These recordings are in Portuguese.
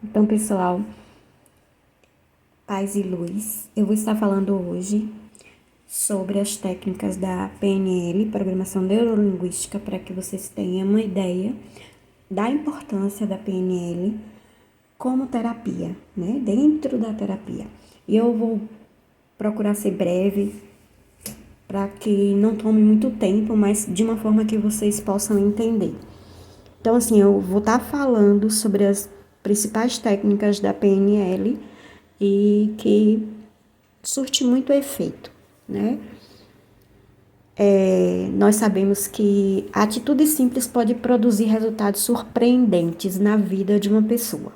Então, pessoal, paz e luz. Eu vou estar falando hoje sobre as técnicas da PNL, Programação Neurolinguística, para que vocês tenham uma ideia da importância da PNL como terapia, né? Dentro da terapia. E eu vou procurar ser breve para que não tome muito tempo, mas de uma forma que vocês possam entender. Então, assim, eu vou estar falando sobre as principais técnicas da PNL e que surte muito efeito, né? Nós sabemos que a atitude simples pode produzir resultados surpreendentes na vida de uma pessoa.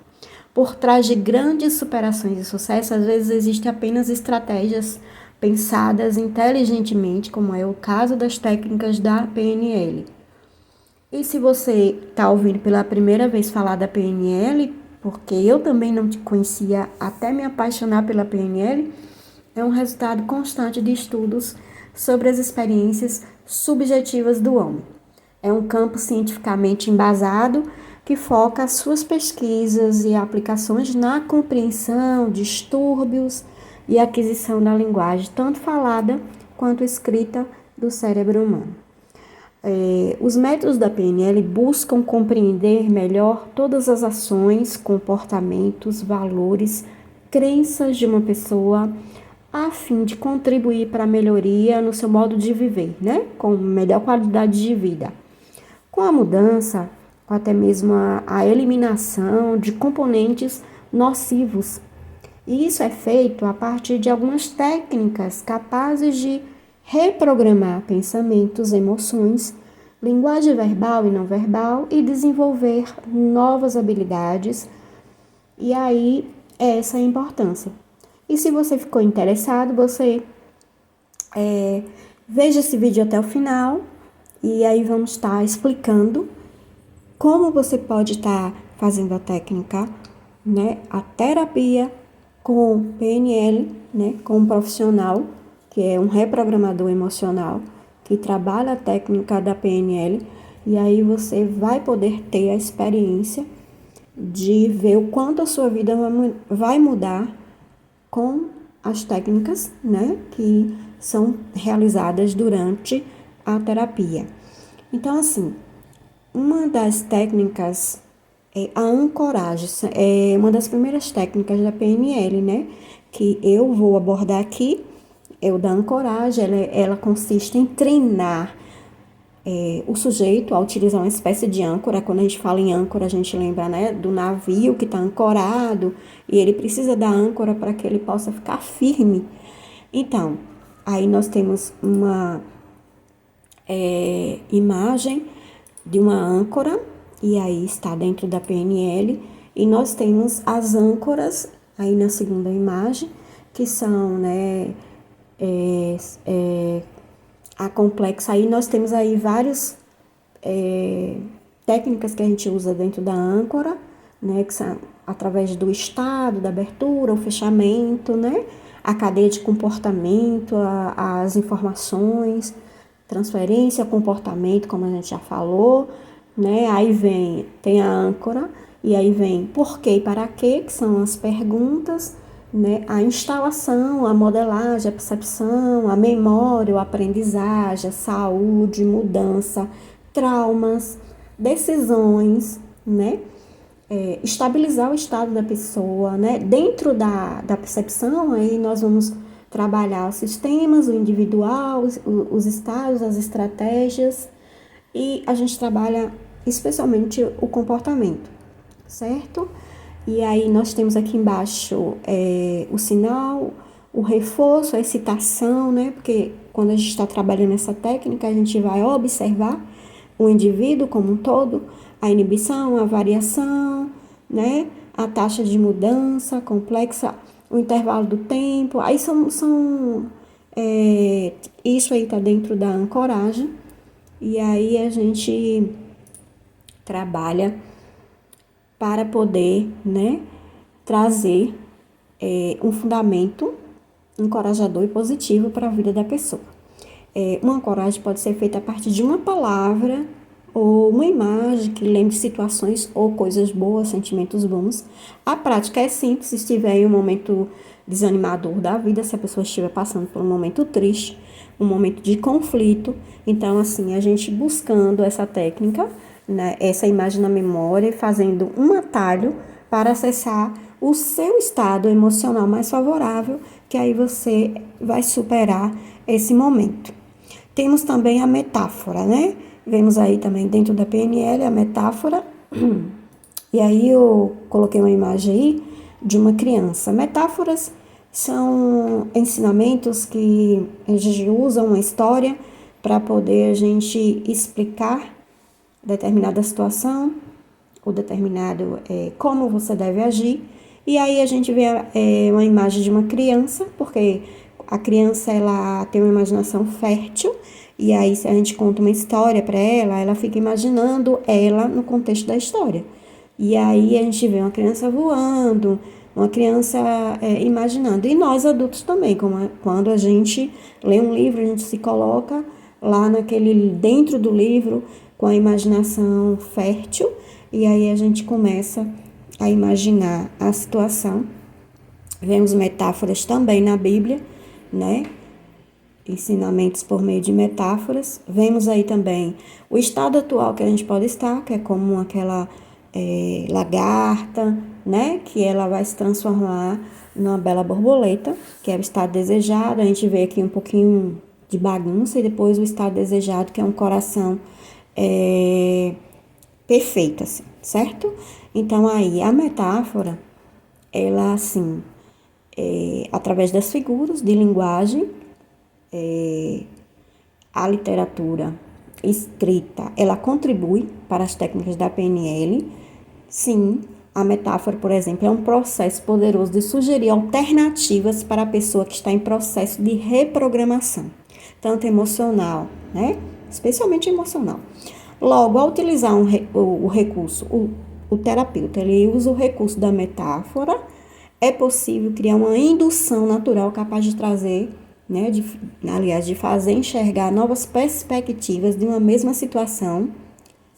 Por trás de grandes superações e sucesso, às vezes existem apenas estratégias pensadas inteligentemente, como é o caso das técnicas da PNL. E se você está ouvindo pela primeira vez falar da PNL, porque eu também não te conhecia até me apaixonar pela PNL, é um resultado constante de estudos sobre as experiências subjetivas do homem. É um campo cientificamente embasado que foca as suas pesquisas e aplicações na compreensão, distúrbios e aquisição da linguagem, tanto falada quanto escrita, do cérebro humano. Os métodos da PNL buscam compreender melhor todas as ações, comportamentos, valores, crenças de uma pessoa, a fim de contribuir para a melhoria no seu modo de viver, né? Com melhor qualidade de vida. Com a mudança, com até mesmo a eliminação de componentes nocivos. E isso é feito a partir de algumas técnicas capazes de reprogramar pensamentos, emoções, linguagem verbal e não verbal e desenvolver novas habilidades. E aí, essa é a importância. E se você ficou interessado, você veja esse vídeo até o final e aí vamos estar explicando como você pode estar fazendo a técnica, né, a terapia com PNL, né, com um profissional que é um reprogramador emocional que trabalha a técnica da PNL e aí você vai poder ter a experiência de ver o quanto a sua vida vai mudar com as técnicas, né, que são realizadas durante a terapia. Então, assim, uma das técnicas é a ancoragem, é uma das primeiras técnicas da PNL, né, que eu vou abordar aqui, é o da ancoragem. Ela consiste em treinar o sujeito a utilizar uma espécie de âncora. Quando a gente fala em âncora, a gente lembra, né, do navio que está ancorado e ele precisa da âncora para que ele possa ficar firme. Então, aí nós temos uma imagem de uma âncora e aí está dentro da PNL e nós temos as âncoras aí na segunda imagem que são, né, a complexa. Aí nós temos aí várias técnicas que a gente usa dentro da âncora, né, que são através do estado, da abertura, o fechamento, né, a cadeia de comportamento, as informações, transferência, comportamento, como a gente já falou, né, aí tem a âncora, e aí vem por quê e para quê, que são as perguntas, né, a instalação, a modelagem, a percepção, a memória, a aprendizagem, a saúde, mudança, traumas, decisões, né? Estabilizar o estado da pessoa, né? Dentro da percepção, aí nós vamos trabalhar os sistemas, o individual, os estados, as estratégias, e a gente trabalha especialmente o comportamento, certo? E aí nós temos aqui embaixo o sinal, o reforço, a excitação, né? Porque quando a gente está trabalhando essa técnica, a gente vai observar o indivíduo como um todo, a inibição, a variação, né? A taxa de mudança complexa, o intervalo do tempo. Aí isso aí está dentro da ancoragem. E aí a gente trabalha para poder, né, trazer um fundamento encorajador e positivo para a vida da pessoa. Uma ancoragem pode ser feita a partir de uma palavra ou uma imagem que lembre situações ou coisas boas, sentimentos bons. A prática é simples se estiver em um momento desanimador da vida, se a pessoa estiver passando por um momento triste, um momento de conflito. Então, assim, a gente buscando essa técnica, né, essa imagem na memória, fazendo um atalho para acessar o seu estado emocional mais favorável, que aí você vai superar esse momento. Temos também a metáfora, né? Vemos aí também dentro da PNL a metáfora. E aí eu coloquei uma imagem aí de uma criança. Metáforas são ensinamentos que a gente usa uma história para poder a gente explicar determinada situação ou determinado como você deve agir. E aí a gente vê uma imagem de uma criança, porque a criança ela tem uma imaginação fértil, e aí se a gente conta uma história para ela, ela fica imaginando ela no contexto da história. E aí a gente vê uma criança voando, uma criança imaginando. E nós adultos também, quando a gente lê um livro, a gente se coloca lá dentro do livro com a imaginação fértil, e aí a gente começa a imaginar a situação. Vemos metáforas também na Bíblia, né? Ensinamentos por meio de metáforas. Vemos aí também o estado atual que a gente pode estar, que é como aquela lagarta, né? Que ela vai se transformar numa bela borboleta, que é o estado desejado. A gente vê aqui um pouquinho de bagunça e depois o estado desejado, que é um coração perfeito, assim, certo? Então, aí, a metáfora, ela, assim, através das figuras de linguagem, a literatura escrita, ela contribui para as técnicas da PNL. Sim, a metáfora, por exemplo, é um processo poderoso de sugerir alternativas para a pessoa que está em processo de reprogramação, tanto emocional, né? Especialmente emocional. Logo, ao utilizar o recurso, o terapeuta, ele usa o recurso da metáfora, é possível criar uma indução natural capaz de trazer, né, de fazer enxergar novas perspectivas de uma mesma situação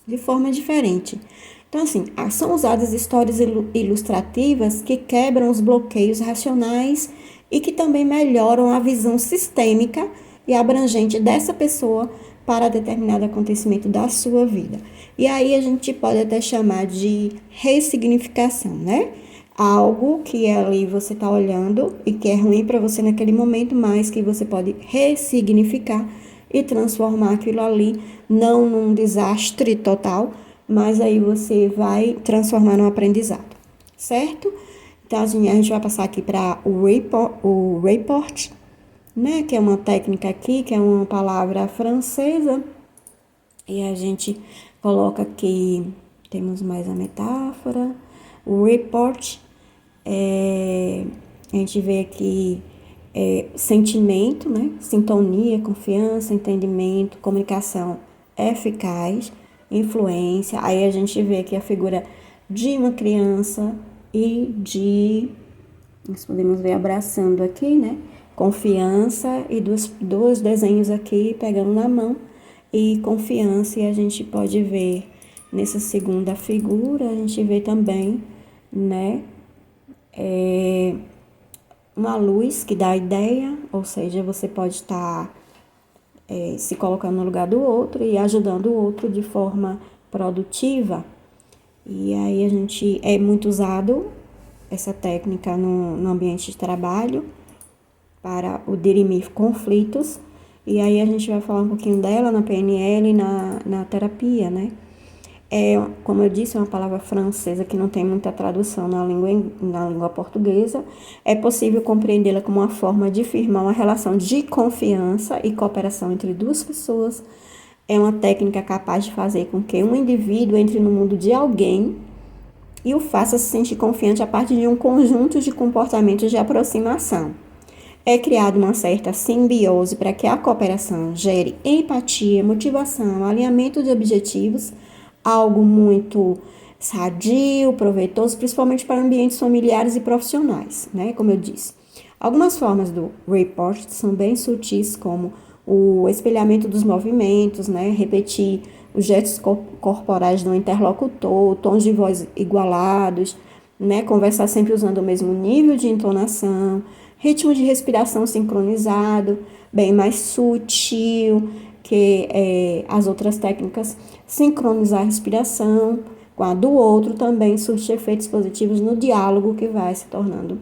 de forma diferente. Então, assim, são usadas histórias ilustrativas que quebram os bloqueios racionais e que também melhoram a visão sistêmica e abrangente dessa pessoa para determinado acontecimento da sua vida. E aí a gente pode até chamar de ressignificação, né? Algo que ali você está olhando e que é ruim para você naquele momento, mas que você pode ressignificar e transformar aquilo ali, não num desastre total, mas aí você vai transformar num aprendizado, certo? Então, a gente vai passar aqui para o report, né? Que é uma técnica aqui, que é uma palavra francesa. E a gente coloca aqui, temos mais a metáfora, o report. A gente vê aqui sentimento, né? Sintonia, confiança, entendimento, comunicação eficaz, influência. Aí a gente vê aqui a figura de uma criança e nós podemos ver abraçando aqui, né? Confiança e dois desenhos aqui pegando na mão e confiança. E a gente pode ver nessa segunda figura, a gente vê também, né? Uma luz que dá ideia, ou seja, você pode estar se colocando no lugar do outro e ajudando o outro de forma produtiva. E aí a gente é muito usado essa técnica no ambiente de trabalho para o dirimir conflitos. E aí a gente vai falar um pouquinho dela na PNL e na terapia, né? Como eu disse, é uma palavra francesa que não tem muita tradução na língua portuguesa. É possível compreendê-la como uma forma de firmar uma relação de confiança e cooperação entre duas pessoas. É uma técnica capaz de fazer com que um indivíduo entre no mundo de alguém e o faça se sentir confiante a partir de um conjunto de comportamentos de aproximação. É criada uma certa simbiose para que a cooperação gere empatia, motivação, alinhamento de objetivos, algo muito sadio, proveitoso, principalmente para ambientes familiares e profissionais, né? Como eu disse. Algumas formas do report são bem sutis, como o espelhamento dos movimentos, né? Repetir os gestos corporais do interlocutor, tons de voz igualados, né? Conversar sempre usando o mesmo nível de entonação, ritmo de respiração sincronizado, bem mais sutil que as outras técnicas, sincronizar a respiração com a do outro também surte efeitos positivos no diálogo que vai se tornando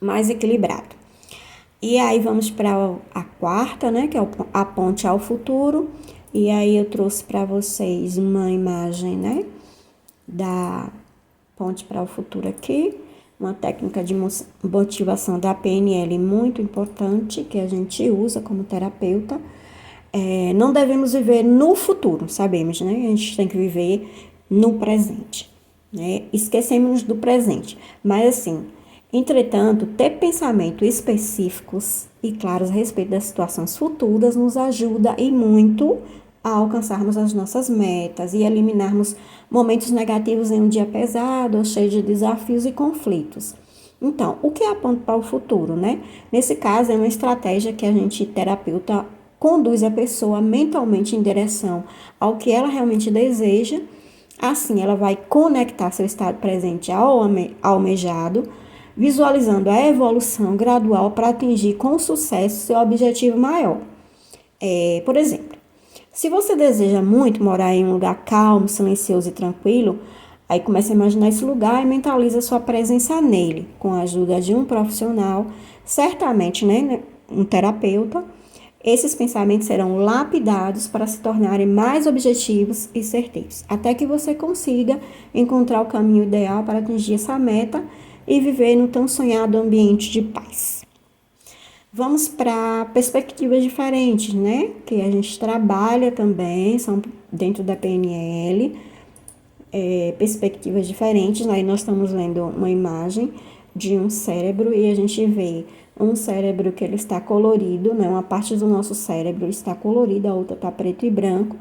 mais equilibrado. E aí vamos para a quarta, né, que é a ponte ao futuro. E aí eu trouxe para vocês uma imagem, né, da ponte para o futuro aqui, uma técnica de motivação da PNL muito importante que a gente usa como terapeuta. Não devemos viver no futuro, sabemos, né? A gente tem que viver no presente, né? Esquecemos do presente, mas assim, entretanto, ter pensamentos específicos e claros a respeito das situações futuras nos ajuda e muito a alcançarmos as nossas metas e eliminarmos momentos negativos em um dia pesado, cheio de desafios e conflitos. Então, o que é a ponte para o futuro, né? Nesse caso, é uma estratégia que a gente, terapeuta, conduz a pessoa mentalmente em direção ao que ela realmente deseja. Assim, ela vai conectar seu estado presente ao almejado, visualizando a evolução gradual para atingir com sucesso seu objetivo maior. Por exemplo, se você deseja muito morar em um lugar calmo, silencioso e tranquilo, aí começa a imaginar esse lugar e mentaliza sua presença nele, com a ajuda de um profissional, certamente, né, um terapeuta. Esses pensamentos serão lapidados para se tornarem mais objetivos e certeiros, até que você consiga encontrar o caminho ideal para atingir essa meta e viver no tão sonhado ambiente de paz. Vamos para perspectivas diferentes, né? Que a gente trabalha também, são dentro da PNL, perspectivas diferentes. Aí nós estamos lendo uma imagem de um cérebro e a gente vê um cérebro que ele está colorido, né? Uma parte do nosso cérebro está colorida, a outra está preto e branco.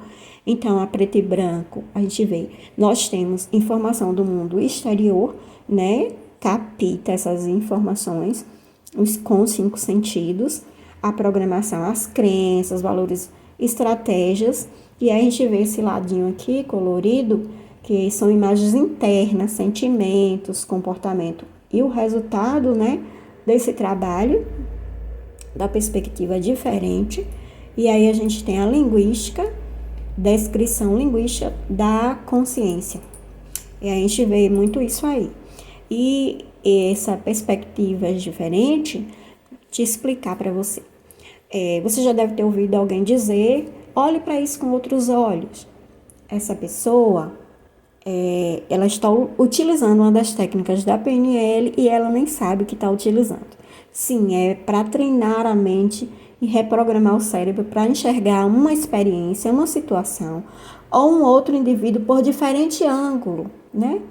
Então, a preto e branco, a gente vê, nós temos informação do mundo exterior, né? Capta essas informações com os 5 sentidos, a programação, as crenças, valores, estratégias, e aí a gente vê esse ladinho aqui colorido, que são imagens internas, sentimentos, comportamento e o resultado, né, desse trabalho, da perspectiva diferente. E aí a gente tem a linguística, descrição linguística da consciência. E a gente vê muito isso aí. E essa perspectiva diferente, te explicar para você. Você já deve ter ouvido alguém dizer, olhe para isso com outros olhos. Essa pessoa, ela está utilizando uma das técnicas da PNL e ela nem sabe que está utilizando. Sim, é para treinar a mente e reprogramar o cérebro para enxergar uma experiência, uma situação ou um outro indivíduo por diferente ângulo, né?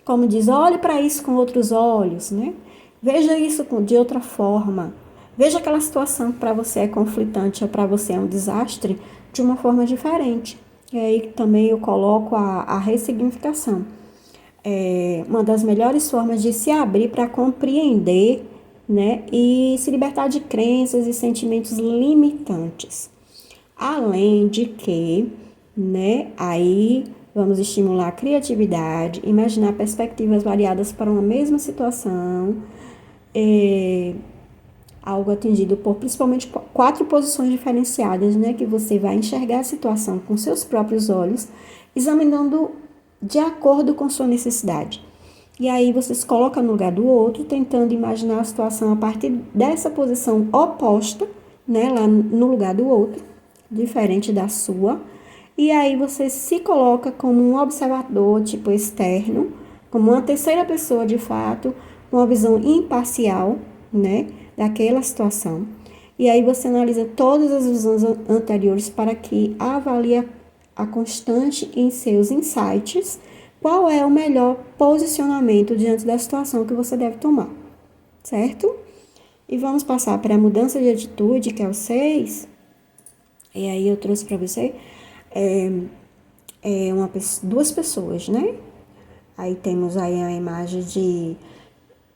Como diz, olhe para isso com outros olhos, né? Veja isso de outra forma. Veja aquela situação que para você é conflitante ou para você é um desastre de uma forma diferente. E aí também eu coloco a ressignificação. Uma das melhores formas de se abrir para compreender, né? E se libertar de crenças e sentimentos limitantes. Além de que, né? Aí vamos estimular a criatividade, imaginar perspectivas variadas para uma mesma situação, algo atingido por principalmente 4 posições diferenciadas, né? Que você vai enxergar a situação com seus próprios olhos, examinando de acordo com sua necessidade. E aí você se coloca no lugar do outro, tentando imaginar a situação a partir dessa posição oposta, né? Lá no lugar do outro, diferente da sua. E aí você se coloca como um observador, tipo externo, como uma terceira pessoa de fato, com uma visão imparcial, né, daquela situação. E aí você analisa todas as visões anteriores para que avalie a constante em seus insights qual é o melhor posicionamento diante da situação que você deve tomar, certo? E vamos passar para a mudança de atitude, que é o 6. E aí eu trouxe para você duas pessoas, né? Aí temos aí a imagem de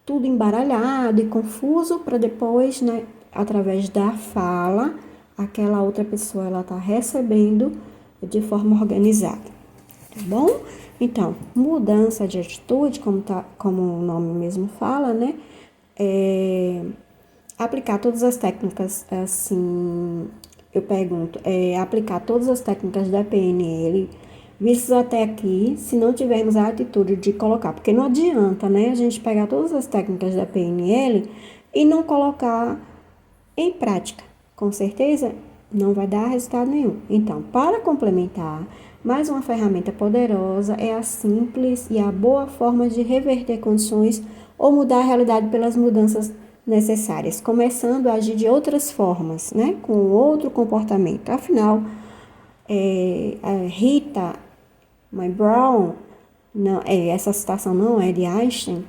tudo embaralhado e confuso para depois, né, através da fala, aquela outra pessoa ela tá recebendo de forma organizada, tá bom? Então, mudança de atitude, como o nome mesmo fala, né? Aplicar todas as técnicas, assim, eu pergunto, aplicar todas as técnicas da PNL vistas até aqui, se não tivermos a atitude de colocar, porque não adianta, né, a gente pegar todas as técnicas da PNL e não colocar em prática. Com certeza, não vai dar resultado nenhum. Então, para complementar, mais uma ferramenta poderosa é a simples e a boa forma de reverter condições ou mudar a realidade pelas mudanças necessárias, começando a agir de outras formas, né, com outro comportamento. Afinal, a Rita Mãe Brown, não, essa citação não é de Einstein,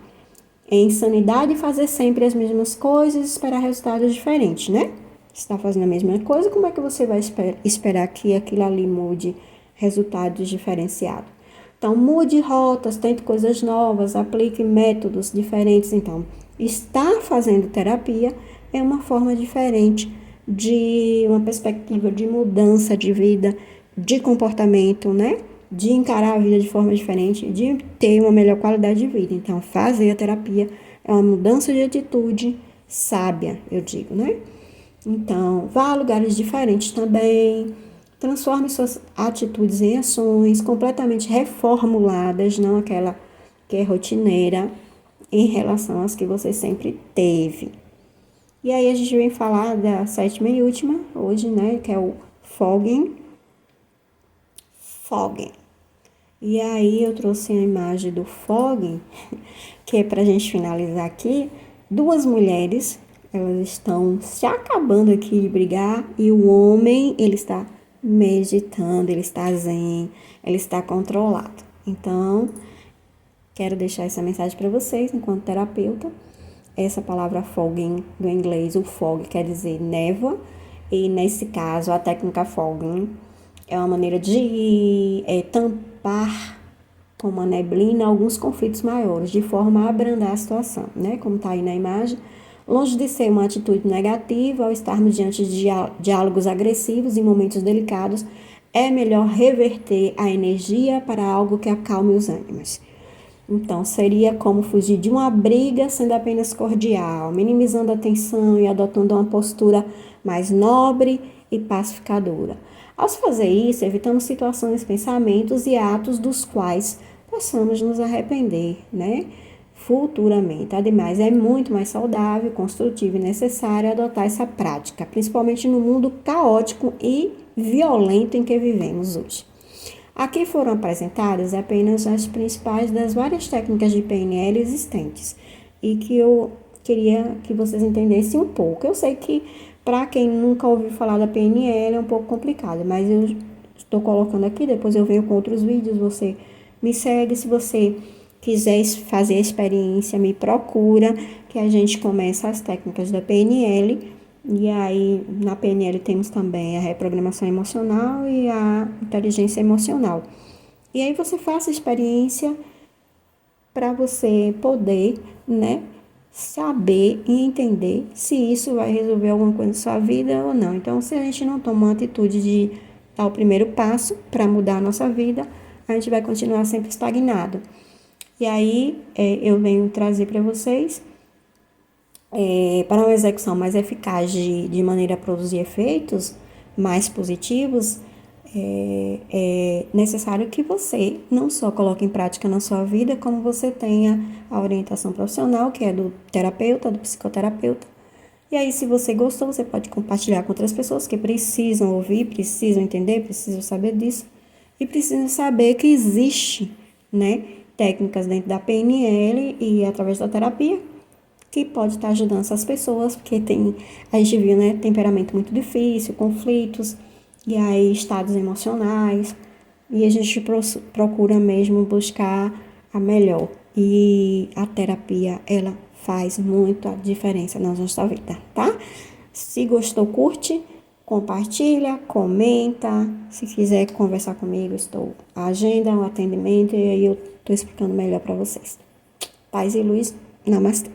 é insanidade fazer sempre as mesmas coisas e esperar resultados diferentes, né? Você está fazendo a mesma coisa, como é que você vai esperar que aquilo ali mude resultados diferenciados? Então, mude rotas, tente coisas novas, aplique métodos diferentes. Então, estar fazendo terapia é uma forma diferente de uma perspectiva de mudança de vida, de comportamento, né? De encarar a vida de forma diferente, de ter uma melhor qualidade de vida. Então, fazer a terapia é uma mudança de atitude sábia, eu digo, né? Então, vá a lugares diferentes também, transforme suas atitudes em ações completamente reformuladas, não aquela que é rotineira, em relação às que você sempre teve. E aí a gente vem falar da sétima e última hoje, né, que é o fogging. Fogging. E aí eu trouxe a imagem do fogging, que é pra gente finalizar aqui, duas mulheres, elas estão se acabando aqui de brigar e o homem, ele está meditando, ele está zen, ele está controlado. Então, quero deixar essa mensagem para vocês enquanto terapeuta. Essa palavra fogging do inglês, o fog quer dizer névoa, e nesse caso a técnica fogging é uma maneira de tampar com uma neblina alguns conflitos maiores, de forma a abrandar a situação, né? Como está aí na imagem. Longe de ser uma atitude negativa, ao estarmos diante de diálogos agressivos em momentos delicados, é melhor reverter a energia para algo que acalme os ânimos. Então, seria como fugir de uma briga sendo apenas cordial, minimizando a tensão e adotando uma postura mais nobre e pacificadora. Ao se fazer isso, evitamos situações, pensamentos e atos dos quais possamos nos arrepender, né? Futuramente. Ademais, é muito mais saudável, construtivo e necessário adotar essa prática, principalmente no mundo caótico e violento em que vivemos hoje. Aqui foram apresentadas apenas as principais das várias técnicas de PNL existentes e que eu queria que vocês entendessem um pouco. Eu sei que para quem nunca ouviu falar da PNL é um pouco complicado, mas eu estou colocando aqui, depois eu venho com outros vídeos, você me segue. Se você quiser fazer a experiência, me procura, que a gente começa as técnicas da PNL. E aí, na PNL temos também a reprogramação emocional e a inteligência emocional. E aí você faça a experiência para você poder, né, saber e entender se isso vai resolver alguma coisa na sua vida ou não. Então, se a gente não toma uma atitude de dar o primeiro passo para mudar a nossa vida, a gente vai continuar sempre estagnado. E aí, eu venho trazer para vocês para uma execução mais eficaz de maneira a produzir efeitos mais positivos, é necessário que você não só coloque em prática na sua vida, como você tenha a orientação profissional, que é do terapeuta, do psicoterapeuta. E aí, se você gostou, você pode compartilhar com outras pessoas que precisam ouvir, precisam entender, precisam saber disso. E precisam saber que existe, né, técnicas dentro da PNL e através da terapia que pode estar ajudando essas pessoas, porque a gente viu, né, temperamento muito difícil, conflitos, e aí estados emocionais, e a gente procura mesmo buscar a melhor. E a terapia, ela faz muito a diferença na nossa vida, tá? Se gostou, curte, compartilha, comenta. Se quiser conversar comigo, estou à agenda, um atendimento, e aí eu estou explicando melhor para vocês. Paz e luz, namastê.